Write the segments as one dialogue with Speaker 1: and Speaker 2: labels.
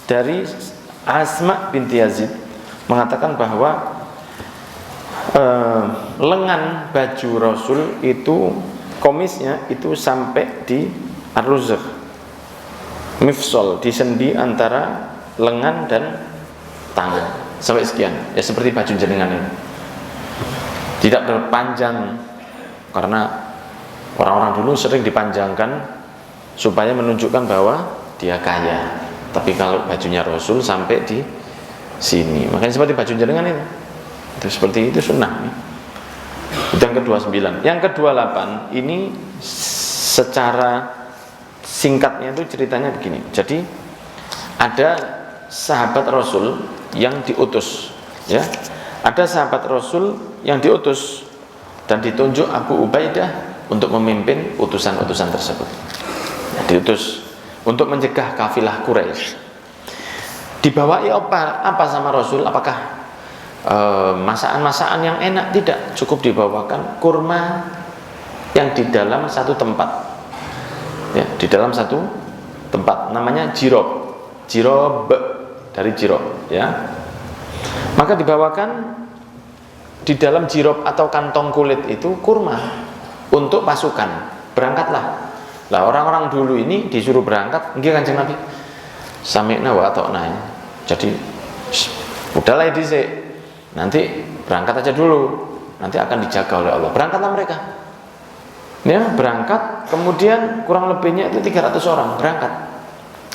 Speaker 1: dari Asma binti Yazid mengatakan bahwa lengan baju Rasul itu komisnya itu sampai di ar-ruzq, mifsal, di sendi antara lengan dan tangan sampai sekian, ya seperti baju jenengan ini, tidak berpanjang karena orang-orang dulu sering dipanjangkan supaya menunjukkan bahwa dia kaya. Tapi kalau bajunya Rasul sampai di sini, makanya seperti baju jenengan itu seperti itu sunnah. Itu yang ke-29. Yang ke-28 ini secara singkatnya itu ceritanya begini. Jadi ada sahabat Rasul yang diutus, ya. Ada sahabat Rasul yang diutus dan ditunjuk Abu Ubaidah untuk memimpin utusan-utusan tersebut. Diutus untuk mencegah kafilah Quraisy. Dibawai apa sama Rasul? Apakah masakan-masakan yang enak? Tidak, cukup dibawakan kurma yang di dalam satu tempat, ya, di dalam satu tempat, namanya jirob, dari jirob, ya. Maka dibawakan di dalam jirob atau kantong kulit itu kurma untuk pasukan. Berangkatlah. Lah orang-orang dulu ini disuruh berangkat, nggih Kanjeng Nabi. Sami'na wa ata'na. Jadi udahlah dhisik. Nanti berangkat aja dulu. Nanti akan dijaga oleh Allah. Berangkatlah mereka. Ya, berangkat, kemudian kurang lebihnya itu 300 orang berangkat.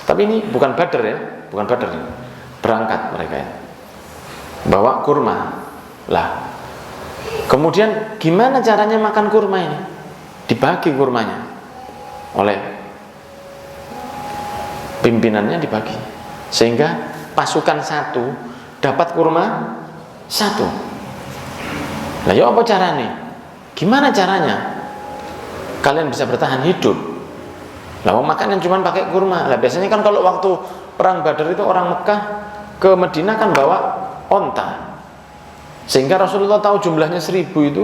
Speaker 1: Tapi ini bukan Badar ya, bukan Badar ini. Berangkat mereka ya. Bawa kurma. Lah. Kemudian gimana caranya makan kurma ini? Dibagi kurmanya oleh pimpinannya, dibagi sehingga pasukan satu dapat kurma satu. Lah ya apa caranya? Gimana caranya kalian bisa bertahan hidup? Lah makan cuma pakai kurma. Lah biasanya kan kalau waktu perang Badar itu orang Mekah ke Madinah kan bawa onta, sehingga Rasulullah tahu jumlahnya 1000 itu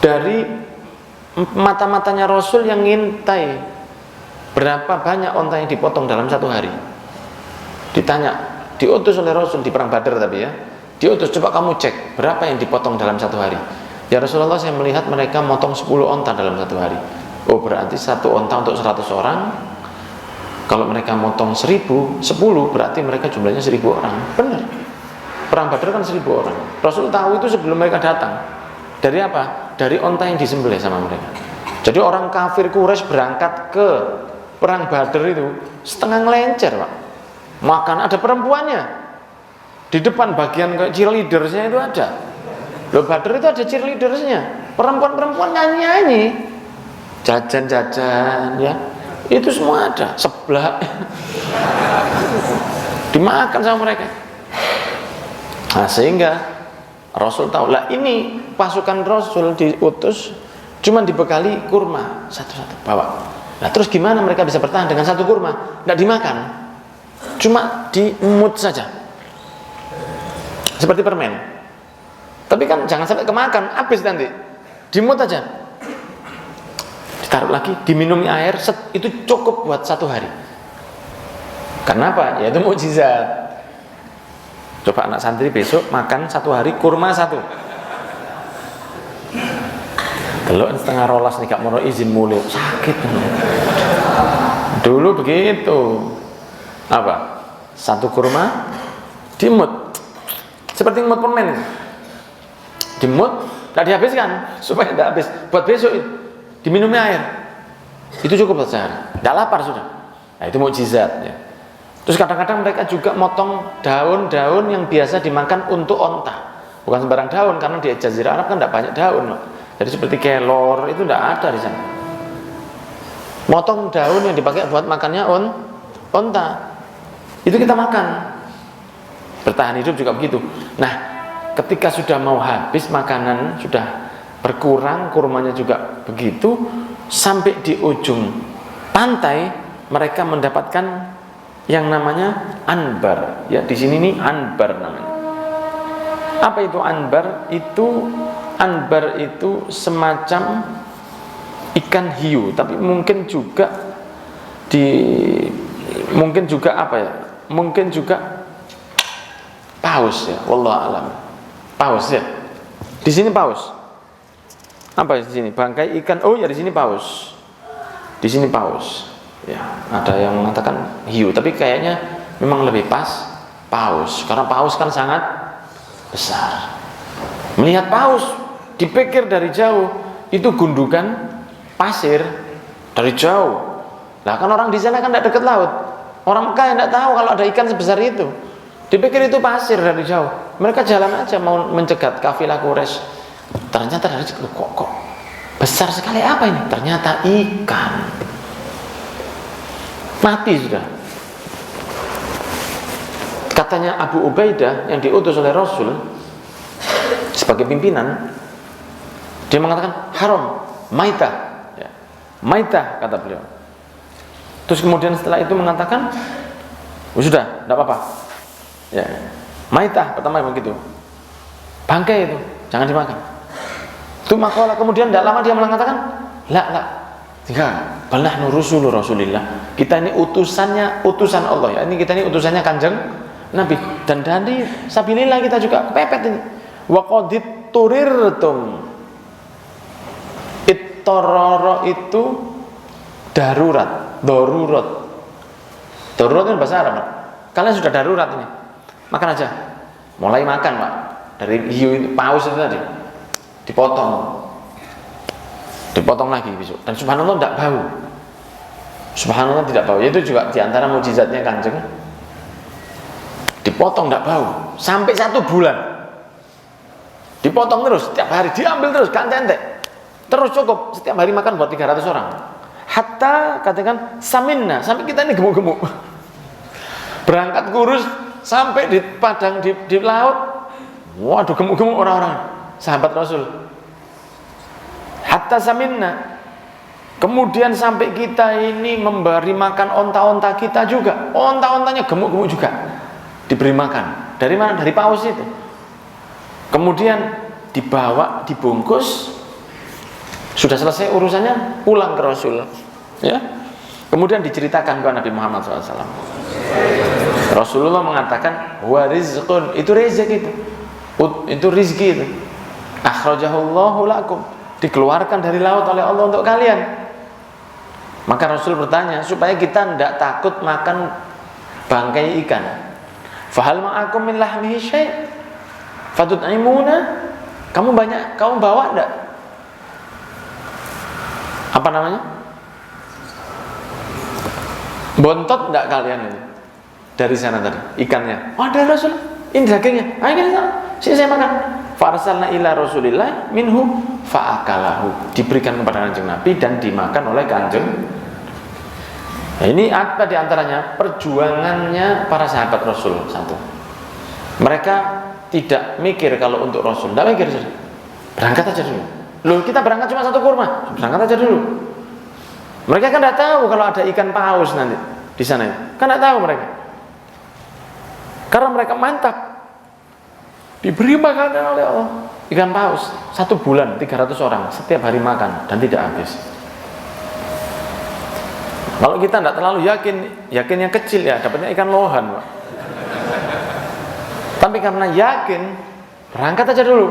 Speaker 1: dari mata-matanya Rasul yang ngintai berapa banyak onta yang dipotong dalam satu hari. Ditanya, diutus oleh Rasul di perang Badar tapi ya, diutus, coba kamu cek berapa yang dipotong dalam satu hari. Ya Rasulullah, saya melihat mereka motong 10 onta dalam satu hari. Oh berarti satu onta untuk 100 orang. Kalau mereka motong 1000, 10 berarti mereka jumlahnya 1000 orang. Benar. Perang Badar kan 1000 orang. Rasul tahu itu sebelum mereka datang. Dari apa? Dari onta yang disembelih sama mereka. Jadi orang kafir Quraisy berangkat ke perang Badar itu setengah ngelencer, Pak. Makan, ada perempuannya di depan, bagian kayak cheerleadersnya itu ada. Loh, Badar itu ada cheerleadersnya, perempuan-perempuan nyanyi-nyanyi, jajan-jajan, ya. Itu semua ada, seblak dimakan sama mereka. Nah, sehingga Rasul tahu, lah ini pasukan Rasul diutus cuma dibekali kurma satu-satu bawa. Nah terus gimana mereka bisa bertahan dengan satu kurma? Tidak dimakan, cuma diemut saja seperti permen. Tapi kan jangan sampai kemakan, habis nanti dimut aja, ditaruh lagi, diminumi air, itu cukup buat satu hari. Kenapa? Ya itu mukjizat. Coba anak santri besok makan satu hari kurma satu. Kalau setengah rolas nih gak mau izin mulai sakit. Dulu begitu. Apa? Satu kurma dimut. Seperti mut permen. Dimut, tidak dihabiskan supaya tidak habis. Buat besok diminumi air. Itu cukup buat sehari. Tidak lapar sudah. Nah itu mukjizat ya. Terus kadang-kadang mereka juga motong daun-daun yang biasa dimakan untuk onta. Bukan sembarang daun, karena di Jazirah Arab kan tidak banyak daun. Jadi seperti kelor itu tidak ada di sana. Motong daun yang dipakai buat makannya onta. Itu kita makan. Bertahan hidup juga begitu. Nah, ketika sudah mau habis makanan, sudah berkurang, kurmanya juga begitu, sampai di ujung pantai mereka mendapatkan yang namanya anbar, ya di sini nih anbar namanya. Apa itu anbar? Anbar itu semacam ikan hiu, tapi mungkin juga apa ya? mungkin juga paus ya, wallahu alam. Paus ya. Di sini paus. Apa di sini? Bangkai ikan. Oh ya, di sini paus. Di sini paus. Ya, ada yang mengatakan hiu, tapi kayaknya memang lebih pas paus, karena paus kan sangat besar. Melihat paus, dipikir dari jauh itu gundukan pasir dari jauh. Nah, kan orang di sana kan tidak dekat laut. Orang Mekah tidak tahu kalau ada ikan sebesar itu. Dipikir itu pasir dari jauh. Mereka jalan aja mau mencegat kafilah Quraisy. Ternyata dari situ kok besar sekali apa ini? Ternyata ikan. Mati sudah. Katanya Abu Ubaidah yang diutus oleh Rasul sebagai pimpinan, dia mengatakan haram, maitah, ya. Maitah kata beliau. Terus kemudian setelah itu mengatakan, sudah, tidak apa-apa. Ya, maitah pertama begitu, bangkai itu jangan dimakan. Itu makalah. Kemudian tidak lama dia mengatakan, la, tinggal, balah nurusulu Rasulillah. Kita ini utusan Allah ya. Ini kita ini utusannya Kanjeng Nabi. Dan dari sabilillah kita juga kepepet ini. Wa qadit turirtum. Ittororo itu darurat. Darurat itu bahasa Arab. Kalian sudah darurat ini. Makan aja. Mulai makan, Pak. Dari hiu itu, paus itu tadi. Dipotong lagi besok. Dan subhanallah tidak bau. Subhanallah tidak bau. Itu juga diantara mukjizatnya Kanjeng. Dipotong tidak bau sampai 1 bulan. Dipotong terus setiap hari, diambil terus, ganti-ganti. Terus cukup setiap hari makan buat 300 orang. Hatta katakan saminna, sampai kita ini gemuk-gemuk. Berangkat kurus sampai di padang di laut. Waduh, gemuk-gemuk orang-orang sahabat Rasul. Hatta saminna. Kemudian sampai kita ini memberi makan onta-onta kita juga. Onta-ontanya gemuk-gemuk juga. Diberi makan. Dari mana? Dari paus itu. Kemudian dibawa, dibungkus. Sudah selesai urusannya, pulang ke Rasul. Ya. Kemudian diceritakan ke Nabi Muhammad SAW. Rasulullah mengatakan, wa rizqun, itu rezeki itu. Itu rizki itu. Akhrajahullahu lakum, dikeluarkan dari laut oleh Allah untuk kalian. Maka Rasul bertanya supaya kita tidak takut makan bangkai ikan. Fahal ma'akum min lahmihi syai' fatut'imuna, kamu bawa enggak? Apa namanya? Bontot enggak kalian ini? Dari sana tadi ikannya. Oh, ada Rasul, ini dagingnya. Ayo kita sini saya makan. Farsalna ila Rasulillah minhu fa'akalahu, diberikan kepada Kanjeng Nabi dan dimakan oleh Kanjeng. Nah, ini apa diantaranya? Perjuangannya para sahabat Rasul. Satu, mereka tidak mikir kalau untuk Rasul, tidak mikir saja. Berangkat aja dulu. Loh, kita berangkat cuma 1 kurma, berangkat aja dulu. Mereka kan tidak tahu kalau ada ikan paus nanti di sana. Kan tidak tahu mereka. Karena mereka mantap. Diberi makanan oleh Allah. Ikan paus 1 bulan 300 orang setiap hari makan dan tidak habis. Kalau kita tidak terlalu yakinnya kecil ya, dapatnya ikan lohan, Pak. Tapi karena yakin, berangkat aja dulu.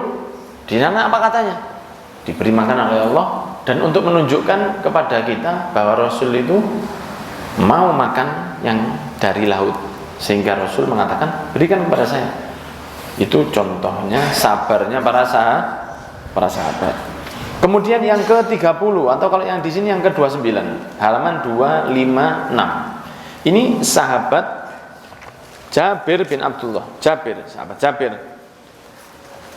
Speaker 1: Di sana apa katanya? Diberi makan oleh Allah, dan untuk menunjukkan kepada kita bahwa Rasul itu mau makan yang dari laut, sehingga Rasul mengatakan berikan kepada saya. Itu contohnya sabarnya para sahabat. Kemudian yang ke-30, atau kalau yang di sini yang ke-29, halaman 256. Ini sahabat Jabir bin Abdullah. Sahabat Jabir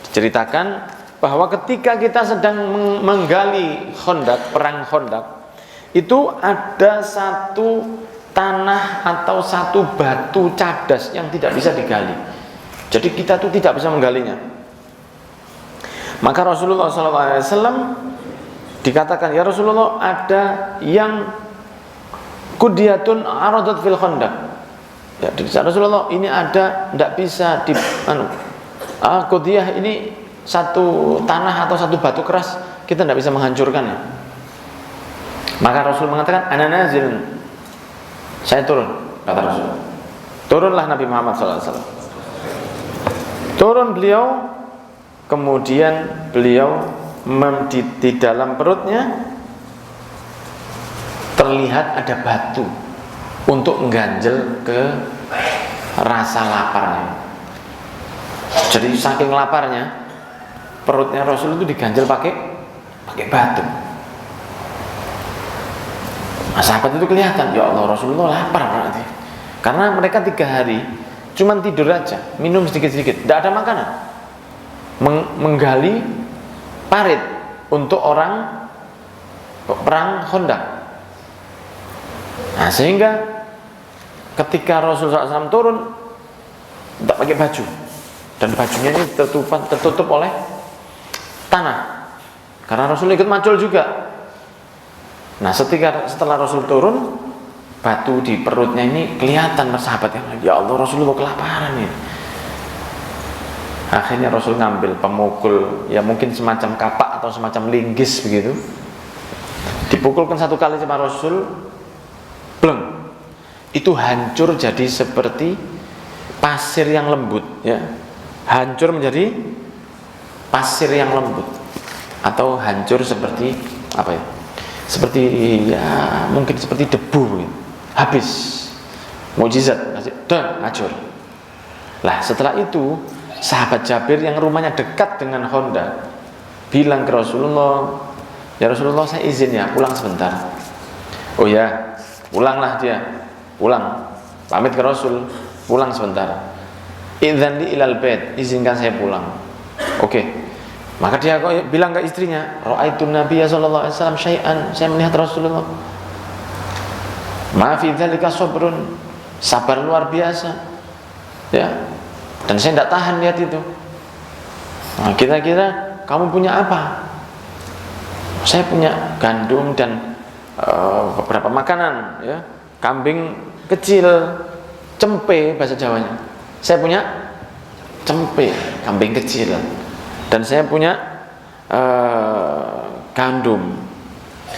Speaker 1: diceritakan bahwa ketika kita sedang menggali perang Khandaq, itu ada satu tanah atau satu batu cadas yang tidak bisa digali. Jadi kita tuh tidak bisa menggalinya. Maka Rasulullah SAW dikatakan, ya Rasulullah, ada yang kudiyatun aradat fil Khandaq. Ya, Rasulullah, ini ada tidak bisa di kudiyah ini satu tanah atau satu batu keras, kita tidak bisa menghancurkannya. Maka Rasul mengatakan, ana nazilun, saya turun, kata Rasul. Turunlah Nabi Muhammad SAW. Turun beliau, kemudian beliau di dalam perutnya terlihat ada batu untuk mengganjel ke rasa laparnya. Jadi saking laparnya, perutnya Rasul itu diganjel pakai batu. Nah, sahabat itu kelihatan, ya Allah, Rasulullah lapar berarti. Karena mereka 3 hari cuman tidur aja, minum sedikit-sedikit, tidak ada makanan. Menggali parit untuk orang perang Khandaq. Nah, sehingga ketika Rasulullah SAW turun tidak pakai baju, dan bajunya ini tertutup oleh tanah, karena Rasul ikut macul juga. Nah, setelah Rasul turun, batu di perutnya ini kelihatan sahabat yang, ya Allah, Rasulullah kelaparan ini. Akhirnya Rasul ngambil pemukul, ya mungkin semacam kapak atau semacam linggis begitu, dipukulkan 1 kali sama Rasul, bleng, itu hancur jadi seperti pasir yang lembut, ya, hancur menjadi pasir yang lembut, atau hancur seperti apa ya, seperti ya mungkin seperti debu, gitu. Habis, mukjizat, dan hancur. Lah setelah itu sahabat Jabir yang rumahnya dekat dengan Khandaq bilang ke Rasulullah, ya Rasulullah, saya izin ya pulang sebentar. Oh ya, pulanglah dia, pulang, pamit ke Rasul, pulang sebentar. Idzan li ilal bait, izinkan saya pulang. Oke. Maka dia bilang ke istrinya, ra'aitun nabiyya sallallahu alaihi wasallam syai'an, saya melihat Rasulullah. Ma fi dzalika sabrun, sabar luar biasa. Ya. Dan saya tidak tahan lihat itu. Nah, kira-kira kamu punya apa? Saya punya gandum dan beberapa makanan, ya. Kambing kecil, cempe bahasa Jawanya. Saya punya cempe, kambing kecil. Dan saya punya gandum.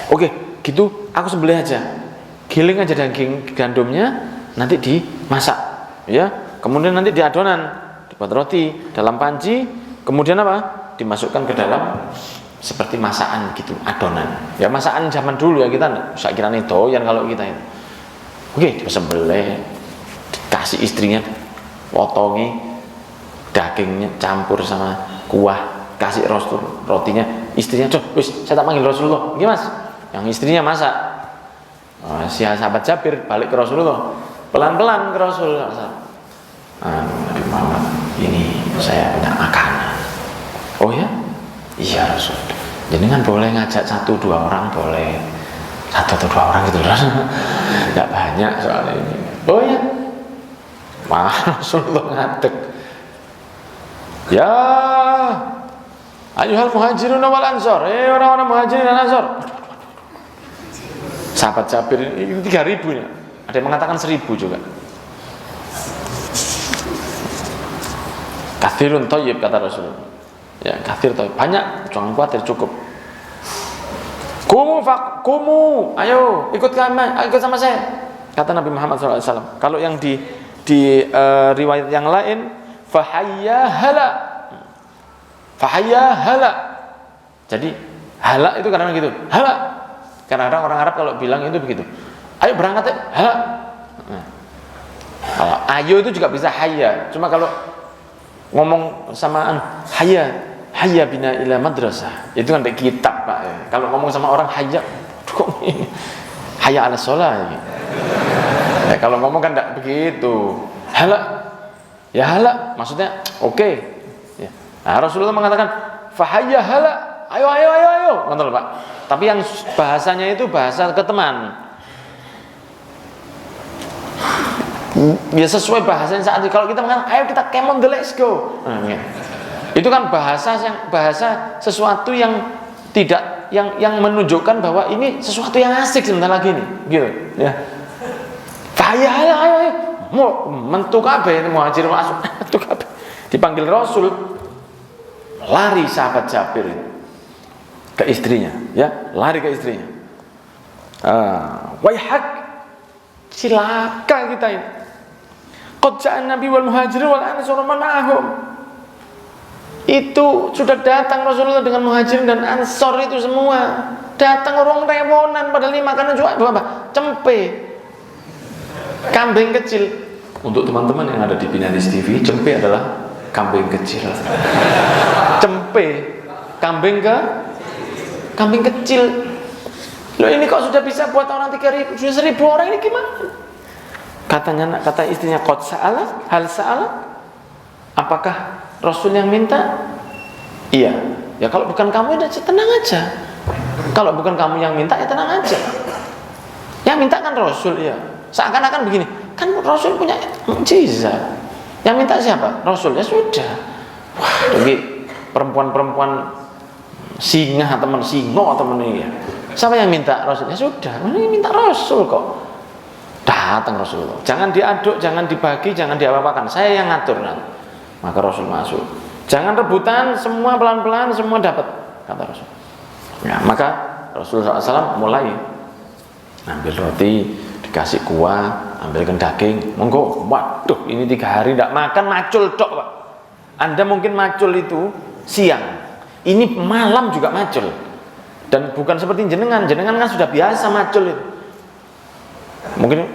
Speaker 1: Oke, gitu aku sembelih aja. Giling aja daging gandumnya, nanti dimasak, ya. Kemudian nanti diadonan, dibuat roti dalam panci, kemudian apa? Dimasukkan ke dalam seperti masakan gitu, adonan. Ya masakan zaman dulu ya, kita usah kira nih doyan kalau kita itu. Oke, disembelih, dikasih istrinya, potongi dagingnya campur sama kuah, kasih rotinya, istrinya, wis saya tak panggil Rasulullah. Gimana Mas? Yang istrinya masak. Si sahabat Jabir balik ke Rasulullah, pelan-pelan ke Rasulullah. Nabi Muhammad, ini saya punya makanan. Oh ya? Iya Rasul. Jadi kan boleh ngajak 1-2 orang, boleh 1 atau 2 orang gitu Rasul. Tidak banyak soalnya ini. Oh ya? Wah, Rasulullah ngadeg. Ya, ayyuhal muhajirun wal ansor, orang-orang muhajirin dan ansor. Sahabat Jabir ini 3.000 ya. Ada yang mengatakan 1.000 juga. Kathirun thayyib kata Rasul. Ya, kathir thayyib. Banyak, jangan khawatir, cukup. Kumu, ayo ikut sama saya. Kata Nabi Muhammad SAW. Kalau yang di riwayat yang lain, fahayya hala. Jadi hala itu kadang-kadang gitu, hala. Kadang-kadang orang Arab kalau bilang itu begitu. Ayo berangkat ya, hala. Kalau ayo itu juga bisa hayya. Cuma kalau ngomong samaan hayya bina ila madrasah, itu kan dari kitab Pak. Kalau ngomong sama orang hayya ala sholah gitu. Ya, kalau ngomong kan tidak begitu. Hala, ya hala, maksudnya oke. Ya. Nah, Rasulullah mengatakan fahayya hala, ayo, betul Pak. Tapi yang bahasanya itu bahasa ke teman. Ya sesuai bahasanya saat itu. Kalau kita mengatakan ayo kita come on, let's go. Nah, ya. Itu kan bahasa sesuatu yang tidak yang menunjukkan bahwa ini sesuatu yang asik sebentar lagi nih, gitu. Ya. Fahayya hala, ayo. Mentu kabeh muhajir masuk, mentu kabeh. Dipanggil Rasul, lari sahabat Jabir ke istrinya, ya, lari ke istrinya. Waihak, cilaka kita ini. qad ja'an nabi wal muhajirin wal ansar ma'ahum. Itu sudah datang Rasulullah dengan muhajirin dan ansor itu semua. Datang orang rewonan, padahal ini makanan juga apa? Cempe, kambing kecil. Untuk teman-teman yang ada di Binanis TV, cempe adalah kambing kecil. Cempe, kambing kecil. Loh ini kok sudah bisa buat orang 3.000, sudah 1.000 orang, ini gimana? Katanya, kata istrinya, qad sa'ala, hal sa'ala. Apakah Rasul yang minta? Iya. Ya kalau bukan kamu ya tenang aja. Kalau bukan kamu yang minta ya tenang aja. Yang minta kan Rasul ya. Seakan-akan begini, kan Rasul punya mukjizat. Yang minta siapa? Rasul. Ya sudah. Wah, jadi perempuan-perempuan singa teman singo teman ini ya. Siapa yang minta? Rasul. Ya sudah, ini minta Rasul kok. Datang Rasulullah. Jangan diaduk, jangan dibagi, jangan diapa-apakan. Saya yang ngatur nanti. Maka Rasul masuk. Jangan rebutan, semua pelan-pelan, semua dapat, kata Rasul. Ya, maka Rasulullah SAW mulai ambil roti, dikasih kuah, ambilkan daging, monggo. Waduh, ini 3 hari tidak makan, macul dok, Pak. Anda mungkin macul itu siang, ini malam juga macul. Dan bukan seperti jenengan kan sudah biasa macul itu. Mungkin,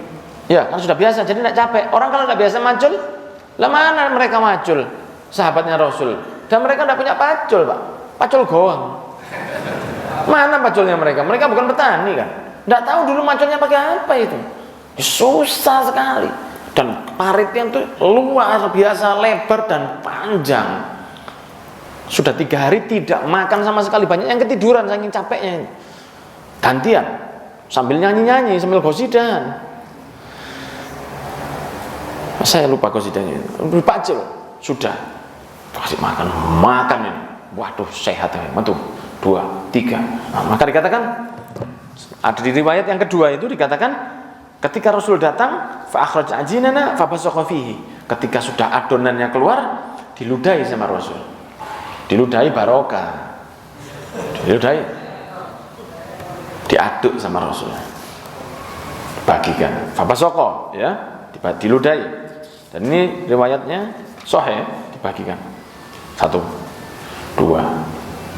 Speaker 1: ya kan sudah biasa, jadi tidak capek. Orang kalau tidak biasa macul, lah mana mereka macul? Sahabatnya Rasul. Dan mereka tidak punya pacul, Pak. Pacul goang. Mana paculnya mereka? Mereka bukan petani kan. Tidak tahu dulu maculnya pakai apa itu. Susah sekali. Dan paritnya itu luar biasa lebar dan panjang. Sudah 3 hari tidak makan sama sekali. Banyak yang ketiduran saking capeknya. Gantian sambil nyanyi-nyanyi sambil gosidan. Saya lupa gosidanya. Pacul sudah kasih makan ini. Waduh sehat ya. Mantu 2, 3. Nah, maka dikatakan ada di riwayat yang kedua itu dikatakan ketika Rasul datang fa akhraj ajinana fa basakha fihi. Ketika sudah adonannya keluar diludahi sama Rasul. Diludahi barokah. Diludahi. Diaduk sama Rasul. Bagikan. Fa basakha ya, diludahi. Dan ini riwayatnya sahih, dibagikan 1, 2,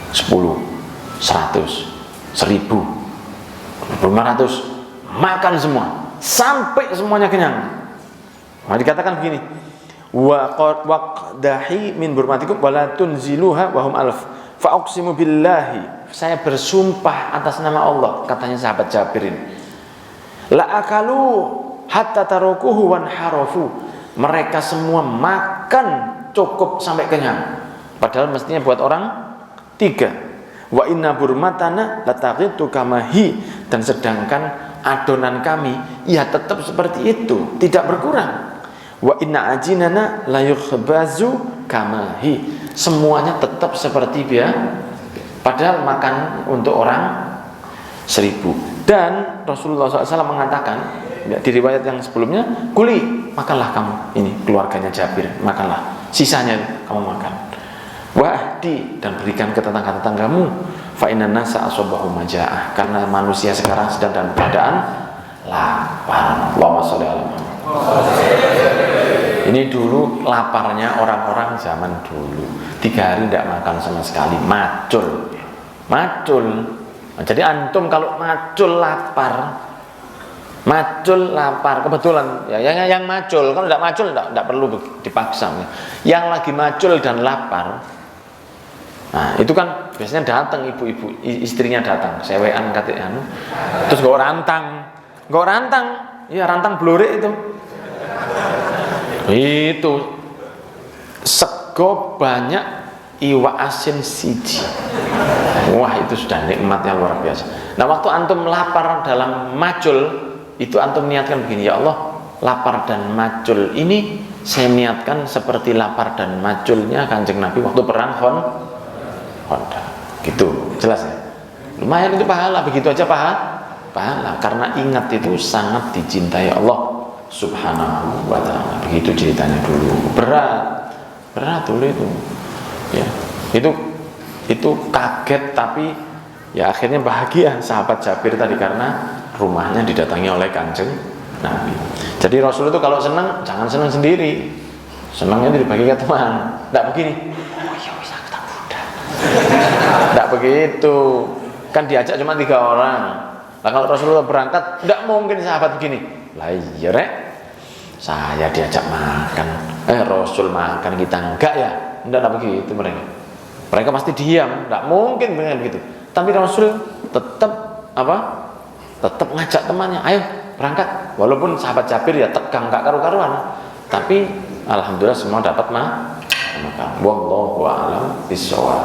Speaker 1: 10, 100, 1.000, 500, makan semua sampai semuanya kenyang. Nah, dikatakan begini, waqdahi min burmatikum wala tunziluha wa hum alf fa uqsimu billahi, saya bersumpah atas nama Allah, katanya sahabat Jabirin, la akalu hatta tarukuhu wan harafu, mereka semua makan cukup sampai kenyang. Padahal mestinya buat orang 3. Wa inna burmatana lataqitu kamahi, dan sedangkan adonan kami ya tetap seperti itu, tidak berkurang. Wa inna ajinana la yukhbazu kamahi, semuanya tetap seperti biasa. Padahal makan untuk orang 1.000. Dan Rasulullah SAW mengatakan ya, di riwayat yang sebelumnya, kuli, makanlah kamu, ini keluarganya Jabir, makanlah, sisanya kamu makan. Wahdi, dan berikan ke tetangga-tetanggamu. Fa inna nasa asobahu maja'ah, karena manusia sekarang sedang dalam keadaan lapar. Allahumma sholli ala Muhammad. Ini dulu laparnya orang-orang zaman dulu, 3 hari tidak makan sama sekali, macul. Jadi antum kalau macul lapar, kebetulan ya, yang macul, kalau tidak macul tidak perlu dipaksa. Yang lagi macul dan lapar, nah itu kan biasanya datang ibu-ibu, istrinya datang, sewean katanya, terus gak rantang, ya rantang blorek itu sego banyak, iwak asin siji. Wah, itu sudah nikmatnya luar biasa. Nah, waktu antum lapar dalam macul, itu antum niatkan begini, ya Allah, lapar dan macul ini saya niatkan seperti lapar dan maculnya Kanjeng Nabi waktu perang Honda. Gitu, jelas ya? Lumayan itu pahala, begitu aja pahala, karena ingat itu sangat dicintai Allah Subhanahu wa ta'ala. Begitu ceritanya dulu. Berat dulu itu. Ya, itu kaget, tapi ya akhirnya bahagia sahabat Jabir tadi karena rumahnya didatangi oleh Kanjeng Nabi. Jadi Rasul itu kalau senang jangan senang sendiri, senangnya itu dibagi ke teman. Tidak begini, oh iya bisa aku tak budak. Tidak begitu, kan diajak cuma 3 orang. Nah kalau Rasulullah berangkat, tidak mungkin sahabat begini. Lah iya rek, saya diajak makan, Rasul makan kita enggak ya? Tidak begitu mereka. Mereka pasti diam, tidak mungkin dengan begitu. Tapi Rasul tetap apa? Tetap ngajak temannya, ayo berangkat. Walaupun sahabat Jabir ya tegang gak karu-karuan, tapi alhamdulillah semua dapat makan. Wallahu a'lam bishawab.